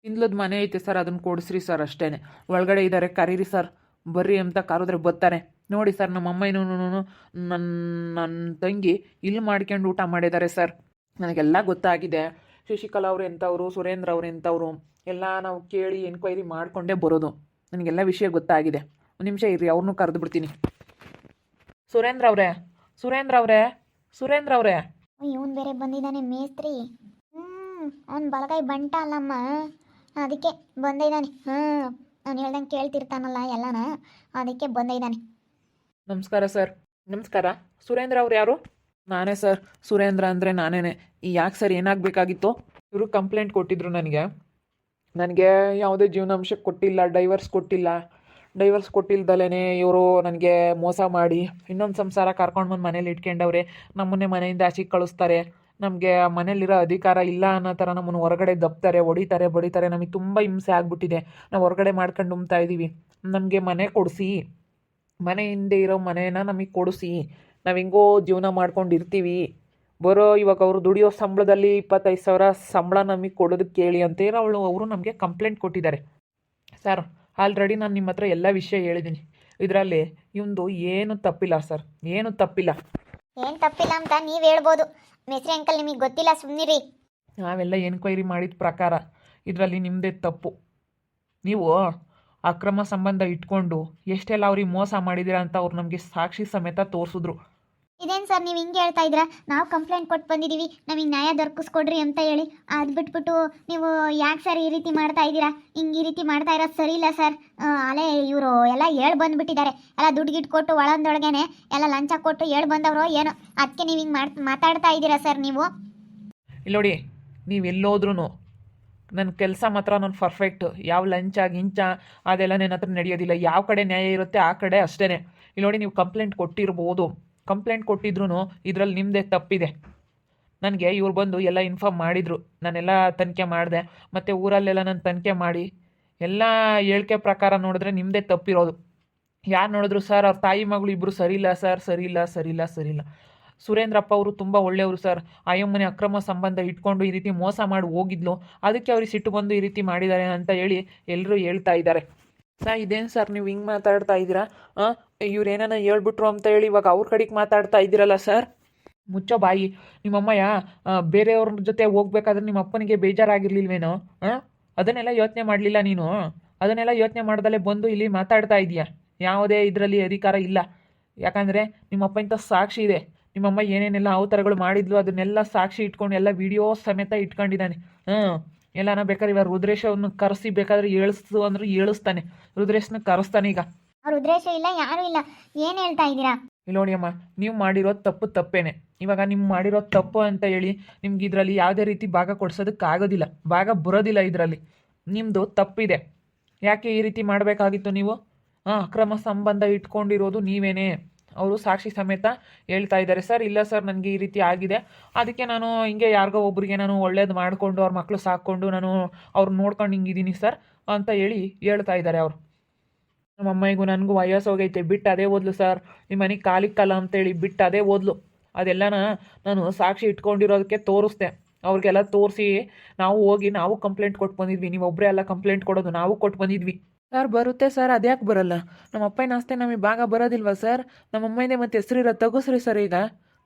ಹಿಂದ್ಲದ ಮನೆ ಐತೆ ಸರ್, ಅದನ್ನು ಕೊಡಿಸ್ರಿ ಸರ್ ಅಷ್ಟೇ. ಒಳಗಡೆ ಇದ್ದಾರೆ, ಕರೀರಿ ಸರ್, ಬರ್ರಿ ಅಂತ ಕರೆದ್ರೆ ಬರ್ತಾರೆ. ನೋಡಿ ಸರ್, ನಮ್ಮ ಅಮ್ಮನೂ ನನ್ನ ನನ್ನ ತಂಗಿ ಇಲ್ಲಿ ಮಾಡ್ಕೊಂಡು ಊಟ ಮಾಡಿದ್ದಾರೆ ಸರ್. ನನಗೆಲ್ಲ ಗೊತ್ತಾಗಿದೆ. ಶಶಿಕಲಾ ಅವ್ರು ಎಂಥವ್ರು, ಸುರೇಂದ್ರ ಅವ್ರು ಎಂಥವ್ರು ಎಲ್ಲ ನಾವು ಕೇಳಿ ಎನ್ಕ್ವೈರಿ ಮಾಡಿಕೊಂಡೇ ಬರೋದು. ನನಗೆಲ್ಲ ವಿಷಯ ಗೊತ್ತಾಗಿದೆ. ಒಂದು ನಿಮಿಷ ಇರ್ರಿ, ಅವ್ರನ್ನೂ ಕರೆದು ಬಿಡ್ತೀನಿ. ಸುರೇಂದ್ರ ಅವರೇ, ಸುರೇಂದ್ರ ಅವರೇ, ಸುರೇಂದ್ರ ಅವರೇ. ಇವನು ಬೇರೆ ಬಂದಿದ್ದಾನೆ ಮೇಸ್ತ್ರಿ. ಅವ್ನು ಬಲಗೈ ಬಂಟ ಅಲ್ಲಮ್ಮ, ಅದಕ್ಕೆ ಬಂದಿದ್ದಾನೆ. ಅವ್ನು ಹೇಳ್ದಂಗೆ ಕೇಳ್ತಿರ್ತಾನಲ್ಲ ಎಲ್ಲನ, ಅದಕ್ಕೆ ಬಂದಿದ್ದಾನೆ. ನಮಸ್ಕಾರ ಸರ್. ನಮಸ್ಕಾರ. ಸುರೇಂದ್ರ ಅವ್ರು ಯಾರು? ನಾನೇ ಸರ್, ಸುರೇಂದ್ರ ಅಂದರೆ ನಾನೇ. ಯಾಕೆ ಸರ್, ಏನಾಗಬೇಕಾಗಿತ್ತು? ಇವರು ಕಂಪ್ಲೇಂಟ್ ಕೊಟ್ಟಿದ್ರು ನನಗೆ ಯಾವುದೇ ಜೀವನಾಂಶ ಕೊಟ್ಟಿಲ್ಲ, ಡೈವರ್ಸ್ ಕೊಟ್ಟಿಲ್ಲ. ಡೈವರ್ಸ್ ಕೊಟ್ಟಿಲ್ದಲೇ ಇವರು ನನಗೆ ಮೋಸ ಮಾಡಿ ಇನ್ನೊಂದು ಸಂಸಾರ ಕರ್ಕೊಂಡು ಬಂದು ಮನೇಲಿ ಇಟ್ಕೊಂಡವ್ರೆ. ನಮ್ಮನ್ನೇ ಮನೆಯಿಂದ ಆಚೆಗೆ ಕಳಿಸ್ತಾರೆ. ನಮಗೆ ಮನೇಲಿರೋ ಅಧಿಕಾರ ಇಲ್ಲ ಅನ್ನೋ ಥರ ನಮ್ಮನ್ನು ಹೊರಗಡೆ ದಬ್ತಾರೆ, ಹೊಡಿತಾರೆ, ಬಡಿತಾರೆ. ನಮಗೆ ತುಂಬ ಹಿಂಸೆ ಆಗಿಬಿಟ್ಟಿದೆ. ನಾವು ಹೊರಗಡೆ ಮಾಡ್ಕೊಂಡು ಉಮ್ತಾ ಇದ್ದೀವಿ. ನಮಗೆ ಮನೆ ಕೊಡಿಸಿ, ಮನೆ ಹಿಂದೆ ಇರೋ ಮನೇನ ನಮಗೆ ಕೊಡಿಸಿ, ನಾವು ಹೆಂಗೋ ಜೀವನ ಮಾಡ್ಕೊಂಡು ಇರ್ತೀವಿ. ಇವಾಗ ಅವರು ದುಡಿಯೋ ಸಂಬಳದಲ್ಲಿ 25,000 ಸಂಬಳ ನಮಗೆ ಕೊಡೋದಕ್ಕೆ ಕೇಳಿ ಅಂತೇಳಿ ಅವರು ನಮಗೆ ಕಂಪ್ಲೇಂಟ್ ಕೊಟ್ಟಿದ್ದಾರೆ ಸರ್. ಆಲ್ರೆಡಿ ನಾನು ನಿಮ್ಮ ಹತ್ರ ಎಲ್ಲ ವಿಷಯ ಹೇಳಿದ್ದೀನಿ. ಇದರಲ್ಲಿ ಇವಂದು ಏನು ತಪ್ಪಿಲ್ಲ ಸರ್, ಏನು ತಪ್ಪಿಲ್ಲ. ಏನು ತಪ್ಪಿಲ್ಲ ಅಂತ ನೀವು ಹೇಳ್ಬೋದು ಮೇಸ್ತ್ರಿ ಅಂಕಲ್, ನಿಮಗೆ ಗೊತ್ತಿಲ್ಲ, ಸುಮ್ಮನಿರಿ. ನಾವೆಲ್ಲ ಎನ್ಕ್ವೈರಿ ಮಾಡಿದ ಪ್ರಕಾರ ಇದರಲ್ಲಿ ನಿಮ್ಮದೇ ತಪ್ಪು. ನೀವು ಅಕ್ರಮ ಸಂಬಂಧ ಇಟ್ಕೊಂಡು ಎಷ್ಟೆಲ್ಲ ಅವ್ರಿಗೆ ಮೋಸ ಮಾಡಿದ್ದೀರಾ ಅಂತ ಅವ್ರು ನಮಗೆ ಸಾಕ್ಷಿ ಸಮೇತ ತೋರಿಸಿದ್ರು. ಇದೇನು ಸರ್ ನೀವು ಹಿಂಗೆ ಹೇಳ್ತಾ ಇದ್ದೀರಾ? ನಾವು ಕಂಪ್ಲೇಂಟ್ ಕೊಟ್ಟು ಬಂದಿದ್ದೀವಿ, ನಮಗೆ ನ್ಯಾಯ ದೊರಕಿಸ್ಕೊಡ್ರಿ ಅಂತ ಹೇಳಿ. ಅದು ಬಿಟ್ಬಿಟ್ಟು ನೀವು ಯಾಕೆ ಸರ್ ಈ ರೀತಿ ಮಾಡ್ತಾ ಇದ್ದೀರಾ? ಹಿಂಗೆ ಈ ರೀತಿ ಮಾಡ್ತಾ ಇರೋದು ಸರಿ ಇಲ್ಲ ಸರ್. ಅಲ್ಲೇ ಇವರು ಎಲ್ಲ ಹೇಳಿ ಬಂದುಬಿಟ್ಟಿದ್ದಾರೆ. ಎಲ್ಲ ದುಡ್ಡು ಗಿಟ್ಟು ಕೊಟ್ಟು ಒಳಂದೊಳಗೇನೆ ಎಲ್ಲ ಲಂಚ ಕೊಟ್ಟು ಹೇಳಿ ಬಂದವರು ಏನೋ, ಅದಕ್ಕೆ ನೀವು ಹಿಂಗೆ ಮಾತಾಡ್ತಾ ಇದ್ದೀರಾ ಸರ್ ನೀವು. ಇಲ್ಲಿ ನೋಡಿ, ನೀವು ಎಲ್ಲೋದ್ರೂ ನನ್ನ ಕೆಲಸ ಮಾತ್ರ ನಾನು ಪರ್ಫೆಕ್ಟ್. ಯಾವ ಲಂಚ ಗಿಂಚ ಅದೆಲ್ಲ ನನ್ನ ಹತ್ರ ನಡೆಯೋದಿಲ್ಲ. ಯಾವ ಕಡೆ ನ್ಯಾಯ ಇರುತ್ತೆ ಆ ಕಡೆ ಅಷ್ಟೇ. ಇಲ್ಲಿ ನೋಡಿ, ನೀವು ಕಂಪ್ಲೇಂಟ್ ಕೊಟ್ಟಿರ್ಬೋದು, ಕಂಪ್ಲೇಂಟ್ ಕೊಟ್ಟಿದ್ರು ಇದರಲ್ಲಿ ನಿಮ್ಮದೇ ತಪ್ಪಿದೆ. ನನಗೆ ಇವ್ರು ಬಂದು ಎಲ್ಲ ಇನ್ಫಾರ್ಮ್ ಮಾಡಿದರು. ನಾನೆಲ್ಲ ತನಿಖೆ ಮಾಡಿದೆ, ಮತ್ತು ಊರಲ್ಲೆಲ್ಲ ನಾನು ತನಿಖೆ ಮಾಡಿ ಎಲ್ಲ ಹೇಳಿಕೆ ಪ್ರಕಾರ ನೋಡಿದ್ರೆ ನಿಮ್ಮದೇ ತಪ್ಪಿರೋದು. ಯಾರು ನೋಡಿದ್ರು ಸರ್, ಅವ್ರ ತಾಯಿ ಮಗಳು ಇಬ್ಬರು ಸರಿಯಿಲ್ಲ ಸರ್, ಸರಿಯಿಲ್ಲ ಸರಿಯಿಲ್ಲ ಸರಿಯಿಲ್ಲ. ಸುರೇಂದ್ರಪ್ಪ ಅವರು ತುಂಬ ಒಳ್ಳೆಯವರು ಸರ್. ಅಯ್ಯಮ್ಮನೆ ಅಕ್ರಮ ಸಂಬಂಧ ಇಟ್ಕೊಂಡು ಈ ರೀತಿ ಮೋಸ ಮಾಡಿ ಹೋಗಿದ್ಲು, ಅದಕ್ಕೆ ಅವ್ರಿಗೆ ಸಿಟ್ಟು ಬಂದು ಈ ರೀತಿ ಮಾಡಿದ್ದಾರೆ ಅಂತ ಹೇಳಿ ಎಲ್ಲರೂ ಹೇಳ್ತಾ ಇದ್ದಾರೆ. ಇದೇನು ಸರ್ ನೀವು ಹಿಂಗೆ ಮಾತಾಡ್ತಾ ಇದ್ದೀರಾ? ಇವ್ರು ಏನಾನ ಹೇಳ್ಬಿಟ್ರು ಅಂತ ಹೇಳಿ ಇವಾಗ ಅವ್ರ ಕಡೆಗೆ ಮಾತಾಡ್ತಾ ಇದ್ದೀರಲ್ಲ ಸರ್. ಮುಚ್ಚೋ ಬಾಯಿ. ನಿಮ್ಮಮ್ಮಯ್ಯ ಬೇರೆಯವ್ರ ಜೊತೆ ಹೋಗ್ಬೇಕಾದ್ರೆ ನಿಮ್ಮ ಅಪ್ಪನಿಗೆ ಬೇಜಾರಾಗಿರ್ಲಿಲ್ವೇನೋ? ಅದನ್ನೆಲ್ಲ ಯೋಚನೆ ಮಾಡಲಿಲ್ಲ ನೀನು? ಅದನ್ನೆಲ್ಲ ಯೋಚನೆ ಮಾಡ್ದಲ್ಲೇ ಬಂದು ಇಲ್ಲಿ ಮಾತಾಡ್ತಾ ಇದೀಯಾ? ಯಾವುದೇ ಇದರಲ್ಲಿ ಅಧಿಕಾರ ಇಲ್ಲ. ಯಾಕಂದರೆ ನಿಮ್ಮಪ್ಪ ಇಂಥ ಸಾಕ್ಷಿ ಇದೆ. ನಿಮ್ಮಮ್ಮ ಏನೇನೆಲ್ಲ ಅವತಾರಗಳು ಮಾಡಿದ್ಲು ಅದನ್ನೆಲ್ಲ ಸಾಕ್ಷಿ ಇಟ್ಕೊಂಡು ಎಲ್ಲ ವಿಡಿಯೋ ಸಮೇತ ಇಟ್ಕೊಂಡಿದ್ದಾನೆ. ಎಲ್ಲಾನ ಬೇಕಾದ್ರೆ ಇವಾಗ ರುದ್ರೇಶವನ್ನು ಕರೆಸಿ ಬೇಕಾದ್ರೆ ಏಳಿಸು ಅಂದ್ರೆ ಏಳಿಸ್ತಾನೆ. ರುದ್ರೇಶನ ಕರೆಸ್ತಾನೆ. ಈಗ ರುದ್ರೇಶ ಇಲ್ಲ, ಯಾರೂ ಇಲ್ಲ. ಏನು ಹೇಳ್ತಾ ಇದ್ದೀರಾ? ಇಲ್ಲಿ ನೋಡಿ ಅಮ್ಮ, ನೀವು ಮಾಡಿರೋದು ತಪ್ಪೇನೆ. ಇವಾಗ ನೀವು ಮಾಡಿರೋದು ತಪ್ಪು ಅಂತ ಹೇಳಿ ನಿಮ್ಗೆ ಇದರಲ್ಲಿ ಯಾವುದೇ ರೀತಿ ಭಾಗ ಕೊಡ್ಸೋದಕ್ಕಾಗೋದಿಲ್ಲ, ಭಾಗ ಬರೋದಿಲ್ಲ. ಇದರಲ್ಲಿ ನಿಮ್ಮದು ತಪ್ಪಿದೆ. ಯಾಕೆ ಈ ರೀತಿ ಮಾಡಬೇಕಾಗಿತ್ತು ನೀವು? ಅಕ್ರಮ ಸಂಬಂಧ ಇಟ್ಕೊಂಡಿರೋದು ನೀವೇನೇ. ಅವರು ಸಾಕ್ಷಿ ಸಮೇತ ಹೇಳ್ತಾ ಇದ್ದಾರೆ ಸರ್. ಇಲ್ಲ ಸರ್, ನನಗೆ ಈ ರೀತಿ ಆಗಿದೆ, ಅದಕ್ಕೆ ನಾನು ಹಿಂಗೆ ಯಾರಿಗೋ ಒಬ್ರಿಗೆ ನಾನು ಒಳ್ಳೇದು ಮಾಡಿಕೊಂಡು ಅವ್ರ ಮಕ್ಕಳು ಸಾಕ್ಕೊಂಡು ನಾನು ಅವ್ರನ್ನ ನೋಡ್ಕೊಂಡು ಹಿಂಗಿದ್ದೀನಿ ಸರ್ ಅಂತ ಹೇಳಿ ಹೇಳ್ತಾ ಇದ್ದಾರೆ ಅವರು. ನಮ್ಮ ಅಮ್ಮನಿಗೂ ನನಗೂ ವಯಸ್ಸು ಹೋಗೈತೆ, ಬಿಟ್ಟು ಅದೇ ಓದ್ಲು ಸರ್. ನಿಮ್ಮ ಮನೆಗೆ ಕಾಲಿಕ್ಕಲ್ಲ ಅಂತೇಳಿ ಬಿಟ್ಟು ಅದೇ ಓದ್ಲು. ಅದೆಲ್ಲನ ನಾನು ಸಾಕ್ಷಿ ಇಟ್ಕೊಂಡಿರೋದಕ್ಕೆ ತೋರಿಸ್ದೆ. ಅವ್ರಿಗೆಲ್ಲ ತೋರಿಸಿ ನಾವು ಹೋಗಿ ನಾವು ಕಂಪ್ಲೇಂಟ್ ಕೊಟ್ಟು ಬಂದಿದ್ವಿ. ನೀವು ಒಬ್ಬರೇ ಎಲ್ಲ ಕಂಪ್ಲೇಂಟ್ ಕೊಡೋದು, ನಾವು ಕೊಟ್ಟು ಬಂದಿದ್ವಿ ಸರ್. ಬರುತ್ತೆ ಸರ್, ಅದ್ಯಾಕೆ ಬರಲ್ಲ? ನಮ್ಮ ಅಪ್ಪನ ಆಸ್ತಿ ನಮಗೆ ಭಾಗ ಬರೋದಿಲ್ವಾ ಸರ್? ನಮ್ಮ ಅಮ್ಮನೇ ಮತ್ತೆ ಹೆಸರಿರೋ ತಗಸ್ರಿ ಸರ್. ಈಗ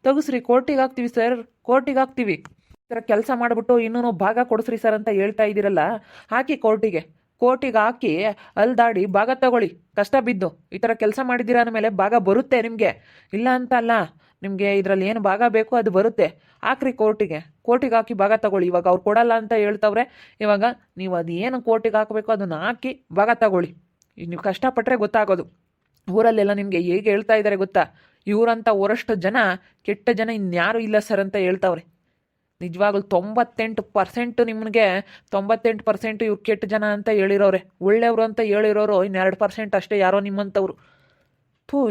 ತಗಸ್ರಿ, ಕೋರ್ಟಿಗೆ ಹಾಕ್ತೀವಿ ಸರ್, ಕೋರ್ಟಿಗೆ ಹಾಕ್ತೀವಿ. ಈ ಥರ ಕೆಲಸ ಮಾಡಿಬಿಟ್ಟು ಇನ್ನೂ ಭಾಗ ಕೊಡಿಸ್ರಿ ಸರ್ ಅಂತ ಹೇಳ್ತಾ ಇದ್ದೀರಲ್ಲ, ಹಾಕಿ ಕೋರ್ಟಿಗೆ ಹಾಕಿ ಅಲ್ದಾಡಿ ಭಾಗ ತಗೊಳ್ಳಿ. ಕಷ್ಟ ಬಿದ್ದು ಈ ಥರ ಕೆಲಸ ಮಾಡಿದ್ದೀರ ಅಂದಮೇಲೆ ಭಾಗ ಬರುತ್ತೆ ನಿಮಗೆ, ಇಲ್ಲ ಅಂತ ಅಲ್ಲ. ನಿಮಗೆ ಇದರಲ್ಲಿ ಏನು ಭಾಗ ಬೇಕು ಅದು ಬರುತ್ತೆ. ಹಾಕ್ರಿ ಕೋರ್ಟಿಗೆ ಹಾಕಿ ಭಾಗ ತಗೊಳ್ಳಿ. ಇವಾಗ ಅವ್ರು ಕೊಡಲ್ಲ ಅಂತ ಹೇಳ್ತವ್ರೆ. ಇವಾಗ ನೀವು ಅದು ಏನು ಕೋರ್ಟಿಗೆ ಹಾಕಬೇಕು ಅದನ್ನು ಹಾಕಿ ಭಾಗ ತಗೊಳ್ಳಿ. ನೀವು ಕಷ್ಟಪಟ್ಟರೆ ಗೊತ್ತಾಗೋದು. ಊರಲ್ಲೆಲ್ಲ ನಿಮಗೆ ಹೇಗೆ ಹೇಳ್ತಾ ಇದ್ದಾರೆ ಗೊತ್ತಾ? ಇವರಂತ ವರಷ್ಟು ಜನ, ಕೆಟ್ಟ ಜನ ಇನ್ಯಾರೂ ಇಲ್ಲ ಸರ್ ಅಂತ ಹೇಳ್ತವ್ರೆ. ನಿಜವಾಗ್ಲೂ 98% ನಿಮಗೆ 98% ಇವ್ರು ಕೆಟ್ಟ ಜನ ಅಂತ ಹೇಳಿರೋರೆ. ಒಳ್ಳೆಯವರು ಅಂತ ಹೇಳಿರೋರು 2% ಅಷ್ಟೇ ಯಾರೋ ನಿಮ್ಮಂಥವ್ರು.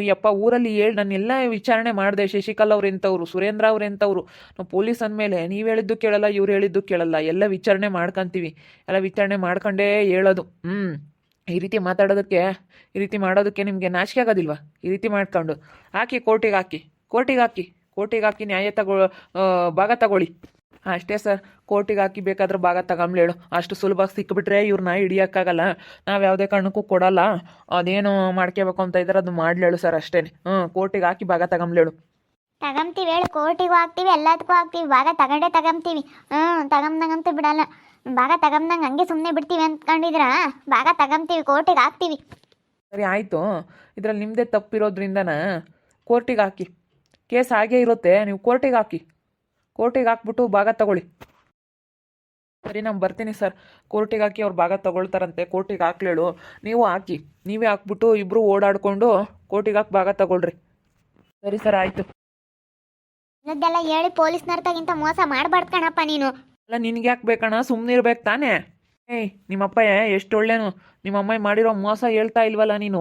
ಯಪ್ಪ, ಊರಲ್ಲಿ ನಾನೆಲ್ಲ ವಿಚಾರಣೆ ಮಾಡಿದೆ. ಶಶಿಕಲಾ ಅವ್ರು ಎಂಥವ್ರು, ಸುರೇಂದ್ರ ಅವ್ರು ಎಂಥವ್ರು. ನಾವು ಪೊಲೀಸ್ ಅಂದಮೇಲೆ ನೀವು ಹೇಳಿದ್ದು ಕೇಳಲ್ಲ, ಇವ್ರು ಹೇಳಿದ್ದು ಕೇಳಲ್ಲ. ಎಲ್ಲ ವಿಚಾರಣೆ ಮಾಡ್ಕೊತೀವಿ, ಎಲ್ಲ ವಿಚಾರಣೆ ಮಾಡ್ಕೊಂಡೇ ಹೇಳೋದು. ಈ ರೀತಿ ಮಾತಾಡೋದಕ್ಕೆ, ಈ ರೀತಿ ಮಾಡೋದಕ್ಕೆ ನಿಮಗೆ ನಾಚಿಕೆ ಆಗೋದಿಲ್ವಾ? ಈ ರೀತಿ ಮಾಡ್ಕೊಂಡು ಹಾಕಿ ಕೋರ್ಟಿಗೆ ಹಾಕಿ ನ್ಯಾಯ ಭಾಗ ತಗೊಳ್ಳಿ. ಅಷ್ಟೇ ಸರ್, ಕೋರ್ಟಿಗೆ ಹಾಕಿ ಬೇಕಾದ್ರೆ ಭಾಗ ತಗೊಂಬ್ಲೇಳು. ಅಷ್ಟು ಸುಲಭವಾಗಿ ಸಿಕ್ಕಿಬಿಟ್ರೆ ಇವ್ರನ್ನ ಹಿಡಿಯೋಕ್ಕಾಗಲ್ಲ. ನಾವು ಯಾವುದೇ ಕಾರಣಕ್ಕೂ ಕೊಡಲ್ಲ. ಅದೇನು ಮಾಡ್ಕೋಬೇಕು ಅಂತ ಇದ್ದಾರೆ ಅದು ಮಾಡ್ಲೇಳು ಸರ್, ಅಷ್ಟೇ. ಕೋರ್ಟಿಗೆ ಹಾಕಿ ಭಾಗ ತಗೊಂಬ್ಲೇಳು. ತಗೊಂತೀವಿ ಹೇಳು, ಕೋರ್ಟಿಗೂ ಹಾಕ್ತೀವಿ, ಎಲ್ಲದಕ್ಕೂ ಹಾಕ್ತೀವಿ, ಭಾಗ ತಗೊಂಡೇ ತಗೊಂತೀವಿ. ತಗೊಂಡಂಗಂತೂ ಬಿಡಲ್ಲ. ಭಾಗ ತಗೊಂಡಂಗೆ ಹಂಗೆ ಸುಮ್ಮನೆ ಬಿಡ್ತೀವಿ ಅಂದ್ಕೊಂಡಿದ್ರ? ಭಾಗ ತಗೊಂತೀವಿ, ಕೋರ್ಟಿಗೆ ಹಾಕ್ತೀವಿ. ಸರಿ ಆಯಿತು, ಇದರಲ್ಲಿ ನಿಮ್ಮದೇ ತಪ್ಪಿರೋದ್ರಿಂದನ ಕೋರ್ಟಿಗೆ ಹಾಕಿ. ಕೇಸ್ ಹಾಗೇ ಇರುತ್ತೆ, ನೀವು ಕೋರ್ಟಿಗೆ ಹಾಕಿ. ಕೋರ್ಟಿಗೆ ಹಾಕ್ಬಿಟ್ಟು ಭಾಗ ತಗೊಳ್ಳಿ. ಸರಿ, ನಾನು ಬರ್ತೀನಿ ಸರ್. ಕೋರ್ಟಿಗೆ ಹಾಕಿ ಅವ್ರು ಭಾಗ ತಗೊಳ್ತಾರಂತೆ, ಕೋರ್ಟಿಗೆ ಹಾಕ್ಲೇಳು. ನೀವು ಹಾಕಿ, ನೀವೇ ಹಾಕ್ಬಿಟ್ಟು ಇಬ್ಬರು ಓಡಾಡಿಕೊಂಡು ಕೋರ್ಟಿಗೆ ಹಾಕಿ ಭಾಗ ತಗೊಳ್ರಿ. ಸರಿ ಸರ್, ಆಯಿತು. ಇಲ್ಲದ್ದೆಲ್ಲ ಹೇಳಿ ಪೊಲೀಸ್ನವ್ರತಾಗಿಂತ ಮೋಸ ಮಾಡಬಾರ್ದು ಕಣಪ್ಪ ನೀನು. ಅಲ್ಲ, ನಿನ್ಗೆ ಯಾಕೆ ಬೇಕಣ್ಣ? ಸುಮ್ಮನೆ ಇರ್ಬೇಕು ತಾನೇ? ನಿಮ್ಮಪ್ಪ ಎಷ್ಟು ಒಳ್ಳೇನು. ನಿಮ್ಮಮ್ಮ ಮಾಡಿರೋ ಮೋಸ ಹೇಳ್ತಾ ಇಲ್ವಲ್ಲ ನೀನು?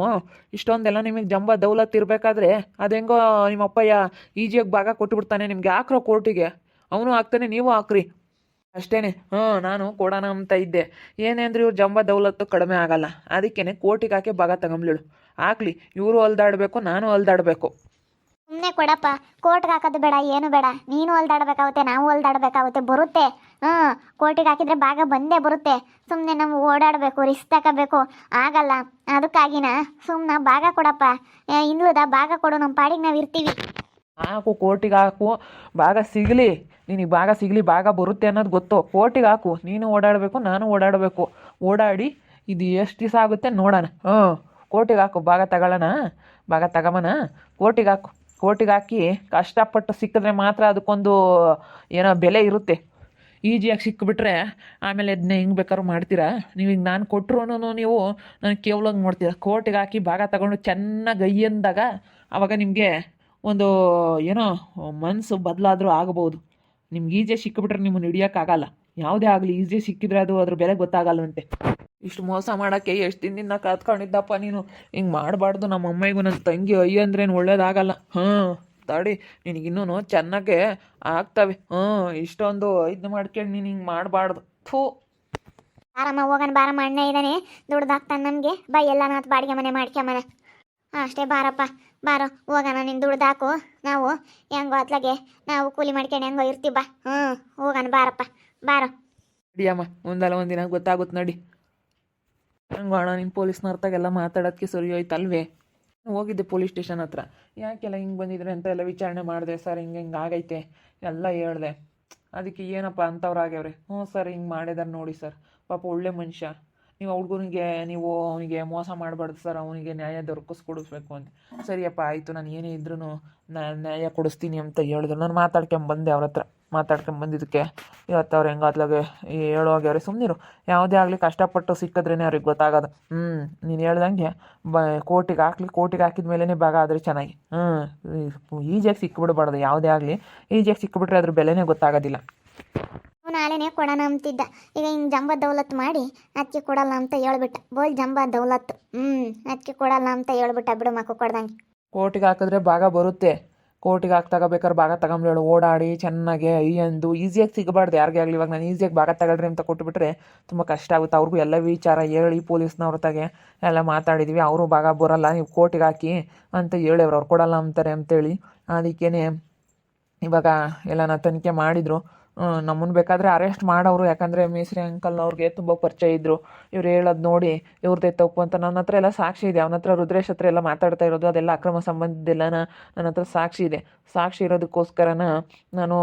ಇಷ್ಟೊಂದೆಲ್ಲ ನಿಮಗೆ ಜಂಬ ದೌಲತ್ ಇರಬೇಕಾದ್ರೆ ಅದೆಂಗೋ ನಿಮ್ಮಪ್ಪಯ್ಯ ಈಜಿಯಾಗಿ ಭಾಗ ಕೊಟ್ಟುಬಿಡ್ತಾನೆ. ನಿಮ್ಗೆ ಹಾಕ್ರೋ ಕೋರ್ಟಿಗೆ, ಅವನು ಹಾಕ್ತಾನೆ, ನೀವು ಹಾಕ್ರಿ. ಅಷ್ಟೇ. ನಾನು ಕೊಡೋಣ ಅಂತ ಇದ್ದೆ. ಏನೇ ಅಂದ್ರೆ ಇವ್ರು ಜಂಬ ದೌಲತ್ತು ಕಡಿಮೆ ಆಗಲ್ಲ. ಅದಕ್ಕೇ ಕೋರ್ಟಿಗೆ ಹಾಕಿ ಭಾಗ ತಗೊಂಬ್ಲೇಳು. ಹಾಕ್ಲಿ, ಇವರು ಹೊಲ್ದಾಡಬೇಕು, ನಾನು ಹೊಲ್ದಾಡಬೇಕು. ಸುಮ್ಮನೆ ಕೊಡಪ್ಪ, ಕೋರ್ಟ್ಗೆ ಹಾಕೋದು ಬೇಡ, ಏನು ಬೇಡ. ನೀನು ಹೊಲ್ದಾಡ್ಬೇಕಾಗುತ್ತೆ, ನಾವು ಹೊಲ್ದಾಡ್ಬೇಕಾಗುತ್ತೆ, ಬರುತ್ತೆ. ಕೋರ್ಟಿಗೆ ಹಾಕಿದ್ರೆ ಭಾಗ ಬಂದೇ ಬರುತ್ತೆ. ಸುಮ್ಮನೆ ನಾವು ಓಡಾಡಬೇಕು, ರಿಸ್ಕ್ ತಗೋಬೇಕು, ಆಗಲ್ಲ. ಅದಕ್ಕಾಗಿನ ಸುಮ್ಮನೆ ಭಾಗ ಕೊಡಪ್ಪ. ಇನ್ಲುದ ಭಾಗ ಕೊಡು, ನಮ್ಮ ಪಾಡಿಗೆ ನಾವು ಇರ್ತೀವಿ. ಹಾಕು, ಕೋರ್ಟಿಗೆ ಹಾಕು, ಭಾಗ ಸಿಗಲಿ. ನಿನಗೆ ಭಾಗ ಸಿಗಲಿ, ಭಾಗ ಬರುತ್ತೆ ಅನ್ನೋದು ಗೊತ್ತು. ಕೋರ್ಟಿಗೆ ಹಾಕು, ನೀನು ಓಡಾಡಬೇಕು, ನಾನು ಓಡಾಡಬೇಕು. ಓಡಾಡಿ ಇದು ಎಷ್ಟು ದಿವಸ ಆಗುತ್ತೆ ನೋಡೋಣ. ಕೋರ್ಟಿಗೆ ಹಾಕು, ಭಾಗ ತಗೊಳ್ಳೋಣ, ಭಾಗ ತಗೊಂಬನ. ಕೋರ್ಟಿಗೆ ಹಾಕು. ಕೋರ್ಟಿಗೆ ಹಾಕಿ ಕಷ್ಟಪಟ್ಟು ಸಿಕ್ಕಿದ್ರೆ ಮಾತ್ರ ಅದಕ್ಕೊಂದು ಏನೋ ಬೆಲೆ ಇರುತ್ತೆ. ಈಜಿಯಾಗಿ ಸಿಕ್ಕಿಬಿಟ್ರೆ ಆಮೇಲೆ ಅದನ್ನ ಹೆಂಗೆ ಬೇಕಾದ್ರೂ ಮಾಡ್ತೀರಾ ನೀವು. ಈಗ ನಾನು ಕೊಟ್ಟರು ನೀವು ನನಗೆ ಕೇವಲ ನೋಡ್ತೀರಾ. ಕೋರ್ಟಿಗೆ ಹಾಕಿ ಭಾಗ ತಗೊಂಡು ಚೆನ್ನಾಗಿ ಅಯ್ಯಂದಾಗ ಆವಾಗ ನಿಮಗೆ ಒಂದು ಏನೋ ಮನಸ್ಸು ಬದಲಾದರೂ ಆಗಬಹುದು. ನಿಮ್ಗೆ ಈಜಿಯಾಗಿ ಸಿಕ್ಕಿಬಿಟ್ರೆ ನಿಮ್ಮನ್ನು ಹಿಡಿಯೋಕ್ಕಾಗಲ್ಲ. ಯಾವುದೇ ಆಗಲಿ ಈಜಿಯಾಗಿ ಸಿಕ್ಕಿದ್ರೆ ಅದು ಅದ್ರ ಬೆಲೆ ಗೊತ್ತಾಗಲ್ವಂತೆ. ಇಷ್ಟು ಮೋಸ ಮಾಡೋಕ್ಕೆ ಎಷ್ಟು ದಿನದಿಂದ ಕಾತ್ಕೊಂಡಿದ್ದಪ್ಪ ನೀನು. ಹಿಂಗೆ ಮಾಡಬಾರ್ದು. ನಮ್ಮ ಅಮ್ಮಗೂ ನನ್ನ ತಂಗಿ ಅಯ್ಯ ಅಂದ್ರೇನು ಒಳ್ಳೇದಾಗಲ್ಲ. ತಡಿ, ನಿನಗಿನ್ನೂ ಚೆನ್ನಾಗೆ ಆಗ್ತವೆ. ಇಷ್ಟೊಂದು ಇದು ಮಾಡ್ಕೊಂಡು ನೀನು ಹಿಂಗೆ ಮಾಡಬಾರ್ದು. ಥೂ. ಬಾರಮ್ಮ ಹೋಗೋಣ, ಬಾರಮ್ಮ. ಅಣ್ಣ ಇದ್ದಾನೆ, ದುಡ್ದಾಕ್ತಾನೆ ನಮಗೆ. ಬಾ, ಎಲ್ಲ ನಾತ್ ಬಾಡಿಗೆ ಮನೆ ಮಾಡ್ಕೊಂಬನ. ಅಷ್ಟೇ, ಬಾರಪ್ಪ, ಬಾರೋ ಹೋಗೋಣ. ನೀನು ದುಡ್ದಾಕು, ನಾವು ಹೆಂಗೋ ಅತ್ಲಾಗೆ ನಾವು ಕೂಲಿ ಮಾಡ್ಕೊಂಡು ಹೆಂಗೋ ಇರ್ತೀವಿ. ಬಾ, ಹೋಗೋಣ, ಬಾರಪ್ಪ, ಬಾರೋ. ನಡಿಯಮ್ಮ, ಒಂದಲ್ಲ ಒಂದಿನ ಗೊತ್ತಾಗುತ್ತೆ. ನಡಿ. ಹಂಗೆ ಅಣ್ಣ, ನೀನು ಪೊಲೀಸ್ನವ್ರತಾಗೆಲ್ಲ ಮಾತಾಡೋದಕ್ಕೆ ಸರಿ ಹೋಯ್ತಲ್ವೇ? ಹೋಗಿದ್ದೆ ಪೊಲೀಸ್ ಸ್ಟೇಷನ್ ಹತ್ರ. ಯಾಕೆಲ್ಲ ಹಿಂಗೆ ಬಂದಿದ್ರೆ ಅಂತ ಎಲ್ಲ ವಿಚಾರಣೆ ಮಾಡಿದೆ. ಸರ್ ಹಿಂಗೆ ಆಗೈತೆ ಎಲ್ಲ ಹೇಳಿದೆ. ಅದಕ್ಕೆ ಏನಪ್ಪ ಅಂಥವ್ರು ಆಗ್ಯವ್ರೆ. ಸರ್ ಹಿಂಗೆ ಮಾಡಿದಾರೆ ನೋಡಿ ಸರ್, ಪಾಪ ಒಳ್ಳೆ ಮನುಷ್ಯ. ನೀವು ಹುಡುಗನಿಗೆ ನೀವು ಅವನಿಗೆ ಮೋಸ ಮಾಡಬಾರ್ದು ಸರ್, ಅವನಿಗೆ ನ್ಯಾಯ ದೊರಕಿಸ್ಕೊಡಿಸ್ಬೇಕು ಅಂತ. ಸರಿಯಪ್ಪ ಆಯಿತು, ನಾನು ಏನೇ ಇದ್ರೂ ನ್ಯಾಯ ಕೊಡಿಸ್ತೀನಿ ಅಂತ ಹೇಳಿದ್ರು. ನಾನು ಮಾತಾಡ್ಕೊಂಬಂದೆ ಅವ್ರ ಹತ್ರ. ಮಾತಾಡ್ಕೊಂಬಂದಿದ್ದಕ್ಕೆ ಇವತ್ತು ಅವ್ರು ಹೆಂಗಾತ್ಲಾಗೆ ಹೇಳೋಗ್ಯವ್ರೆ. ಸುಮ್ಮನಿರು, ಯಾವುದೇ ಆಗಲಿ ಕಷ್ಟಪಟ್ಟು ಸಿಕ್ಕಿದ್ರೇ ಅವ್ರಿಗೆ ಗೊತ್ತಾಗೋದು. ನೀನು ಹೇಳ್ದಂಗೆ ಕೋರ್ಟಿಗೆ ಹಾಕ್ಲಿ, ಕೋರ್ಟಿಗೆ ಹಾಕಿದ ಮೇಲೇ ಭಾಗ ಆದರೆ ಚೆನ್ನಾಗಿ. ಈಜಿಯಾಗಿ ಸಿಕ್ಕಿಬಿಡ್ಬಾರ್ದು. ಯಾವುದೇ ಆಗಲಿ ಈಜಿಯಾಗಿ ಸಿಕ್ಕಿಬಿಟ್ರೆ ಅದ್ರ ಬೆಲೆನೇ ಗೊತ್ತಾಗೋದಿಲ್ಲ. ನಾಳೆನೇ ಕೊಡೋಣ ಅಂತಿದ್ದ. ಈಗ ಹಿಂಗೆ ಜಂಬ ದೌಲತ್ ಮಾಡಿ ಅದಕ್ಕೆ ಕೊಡಲ್ಲ ಅಂತ ಹೇಳ್ಬಿಟ್ಟ. ಬೋಲ್ ಜಂಬ ದೌಲತ್ತು. ಅದಕ್ಕೆ ಕೊಡಲ್ಲ ಅಂತ ಹೇಳ್ಬಿಟ್ಟ. ಬಿಡು ಮಕ್ಕಳು ಕೊಡ್ದಂಗೆ. ಕೋರ್ಟಿಗೆ ಹಾಕಿದ್ರೆ ಭಾಗ ಬರುತ್ತೆ. ಕೋರ್ಟಿಗೆ ಹಾಕಿ ತಗೋಬೇಕಾದ್ರೆ ಭಾಗ ತಗೊಂಬ್ಲೇಳು. ಓಡಾಡಿ ಚೆನ್ನಾಗೆ ಅಯ್ಯಂದು ಈಸಿಯಾಗಿ ಸಿಗಬಾರ್ದು ಯಾರಿಗೇ ಆಗಲಿ. ಇವಾಗ ನಾನು ಈಸಿಯಾಗಿ ಭಾಗ ತಗೊಳ್ರಿ ಅಂತ ಕೊಟ್ಟುಬಿಟ್ರೆ ತುಂಬ ಕಷ್ಟ ಆಗುತ್ತೆ. ಅವ್ರಿಗೂ ಎಲ್ಲ ವಿಚಾರ ಹೇಳಿ ಪೊಲೀಸ್ನವ್ರ ತಾಗೆ ಎಲ್ಲ ಮಾತಾಡಿದ್ವಿ. ಅವರು ಭಾಗ ಬರೋಲ್ಲ, ನೀವು ಕೋರ್ಟಿಗೆ ಹಾಕಿ ಅಂತ ಹೇಳವ್ರು. ಅವ್ರು ಕೊಡಲ್ಲ ಅಂತಾರೆ ಅಂತೇಳಿ. ಅದಕ್ಕೇ ಇವಾಗ ಎಲ್ಲ ತನಿಖೆ ಮಾಡಿದರು. ನಮ್ಮನ್ನು ಬೇಕಾದರೆ ಅರೆಸ್ಟ್ ಮಾಡೋರು. ಯಾಕಂದರೆ ಮೇಸ್ರಿ ಅಂಕಲ್ ಅವ್ರಿಗೆ ತುಂಬ ಪರಿಚಯ ಇದ್ದರು. ಇವ್ರು ಹೇಳೋದು ನೋಡಿ ಇವ್ರದ್ದೇ ತಪ್ಪು ಅಂತ. ನನ್ನ ಹತ್ರ ಎಲ್ಲ ಸಾಕ್ಷಿ ಇದೆ. ಅವನ ಹತ್ರ ರುದ್ರೇಶ್ ಹತ್ರ ಎಲ್ಲ ಮಾತಾಡ್ತಾ ಇರೋದು ಅದೆಲ್ಲ ಅಕ್ರಮ ಸಂಬಂಧದೆಲ್ಲ ನನ್ನ ಹತ್ರ ಸಾಕ್ಷಿ ಇದೆ. ಸಾಕ್ಷಿ ಇರೋದಕ್ಕೋಸ್ಕರನ ನಾನು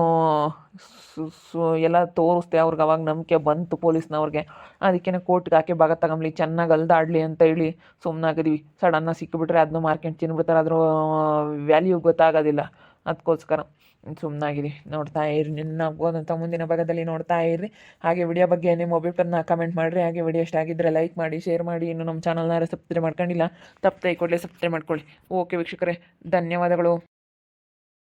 ಎಲ್ಲ ತೋರಿಸ್ದೆ ಅವ್ರಿಗೆ. ಅವಾಗ ನಂಬಿಕೆ ಬಂತು ಪೊಲೀಸ್ನವ್ರಿಗೆ. ಅದಕ್ಕೇ ಕೋರ್ಟ್ಗೆ ಹಾಕಿ ಭಾಗ ತಗೊಂಬ್ಲಿ, ಚೆನ್ನಾಗಿ ಅಲ್ದಾಡಲಿ ಅಂತ ಹೇಳಿ ಸುಮ್ಮನಾಗಿದ್ವಿ. ಸಡನ್ನಾಗಿ ಸಿಕ್ಕಿಬಿಟ್ರೆ ಅದನ್ನು ಮಾರ್ಕೆಟ್ ತಿನ್ಬಿಡ್ತಾರೆ. ಅದ್ರ ವ್ಯಾಲ್ಯೂ ಗೊತ್ತಾಗೋದಿಲ್ಲ. ಅದಕ್ಕೋಸ್ಕರ ಸುಮ್ಮನಾಗಿರಿ. ನೋಡ್ತಾ ಇರಿ, ನಿನ್ನ ಹೋದಂಥ ಮುಂದಿನ ಭಾಗದಲ್ಲಿ ನೋಡ್ತಾ ಇರ್ರಿ. ಹಾಗೆ ವಿಡಿಯೋ ಬಗ್ಗೆ ನಿಮ್ಮ ಒಬ್ಬಿಬ್ಬರನ್ನ ಕಮೆಂಟ್ ಮಾಡಿರಿ. ಹಾಗೆ ವಿಡಿಯೋ ಇಷ್ಟ ಆಗಿದ್ದರೆ ಲೈಕ್ ಮಾಡಿ, ಶೇರ್ ಮಾಡಿ. ಇನ್ನು ನಮ್ಮ ಚಾನಲ್ನ ಸಬ್ಸ್ಕ್ರೈಬ್ ಮಾಡ್ಕೊಂಡಿಲ್ಲ, ತಪ್ಪದೆ ಕೂಡಲೇ ಸಬ್ಸ್ಕ್ರೈಬ್ ಮಾಡ್ಕೊಳ್ಳಿ. ಓಕೆ ವೀಕ್ಷಕರೇ, ಧನ್ಯವಾದಗಳು.